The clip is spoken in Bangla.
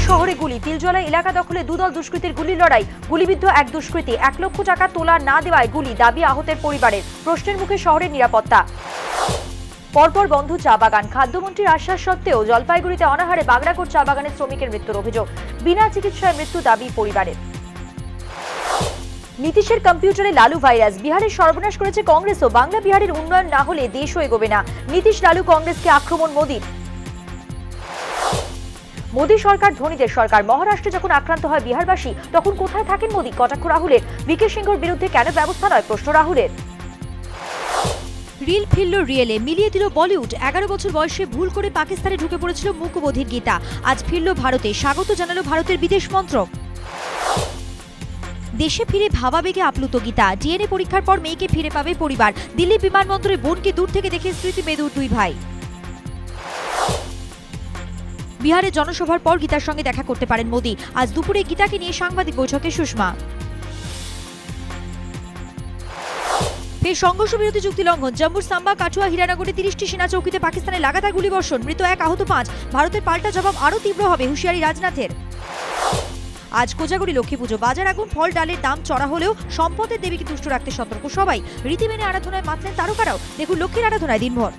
শহরে গুলি, তিলজলা এলাকা দখলে দুদল দুষ্কৃতীর গুলির লড়াই, গুলিবিদ্ধ এক দুষ্কৃতী। 1 লক্ষ টাকা তোলা না দেওয়ায় গুলি, দাবি আহতের পরিবারের। প্রশ্নের মুখে শহরের নিরাপত্তা। পরপর বন্ধ চা বাগান, খাদ্যমন্ত্রীর আশ্বাস সত্ত্বেও জলপাইগুড়িতে অনাহারে বাগড়াকোট চা বাগানের শ্রমিকের মৃত্যুর অভিযোগ, বিনা চিকিৎসায় মৃত্যু দাবি পরিবারের। নীতিশের কম্পিউটারে লালু ভাইরাস, বিহারের সর্বনাশ করেছে কংগ্রেসও। বাংলা বিহারের উন্নয়ন না হলে দেশও এগোবে না। নীতিশ লালু কংগ্রেসকে আক্রমণ মোদীর। মোদী সরকার ধনীদের সরকার, মহারাষ্ট্রে যখন আক্রান্ত হয় বিহারবাসী তখন কোথায় থাকেন মোদী? কটাক্ষ রাহুলের। বিকে সিংহর বিরুদ্ধে কেন ব্যবস্থা নয়, প্রশ্ন রাহুলের। রিল ফিরল রিয়েলে, মিলিয়ে দিল বলিউড। 11 বছর বয়সে ভুল করে পাকিস্তানে ঢুকে পড়েছিল মূকবধির গীতা, আজ ফিরল ভারতে। স্বাগত জানালো ভারতের বিদেশ মন্ত্রক। দেশে ফিরে ভাবাবেগে আপ্লুত গীতা, ডিএনএ পরীক্ষার পর মেয়েকে ফিরে পাবে পরিবার। দিল্লি বিমানবন্দরে বোনকে দূর থেকে দেখে স্মৃতি মেদুর দুই ভাই। বিহারে জনসভার পর গীতার সঙ্গে দেখা করতে পারেন মোদী। আজ দুপুরে গীতাকে নিয়ে সাংবাদিক বৈঠকে সুষমা। ফের সংঘর্ষ বিরতি চুক্তি লঙ্ঘন, জম্মুর সাম্বা, কাঠুয়া, হীরানগরে 30টি সেনা চৌকিতে পাকিস্তানের লাগাতার গুলিবর্ষণ, মৃত 1, আহত 5। ভারতের পাল্টা জবাব আরও তীব্র হবে, হুঁশিয়ারি রাজনাথের। আজ কোজাগরি লক্ষ্মী পুজো, বাজার আগুন, ফল ডালের দাম চড়া হলেও সম্পদের দেবীকে তুষ্ট রাখতে সতর্ক সবাই। রীতি মেনে আরাধনায় মাতলেন তারকারাও, দেখুন লক্ষ্মীর আরাধনায় দিনভর।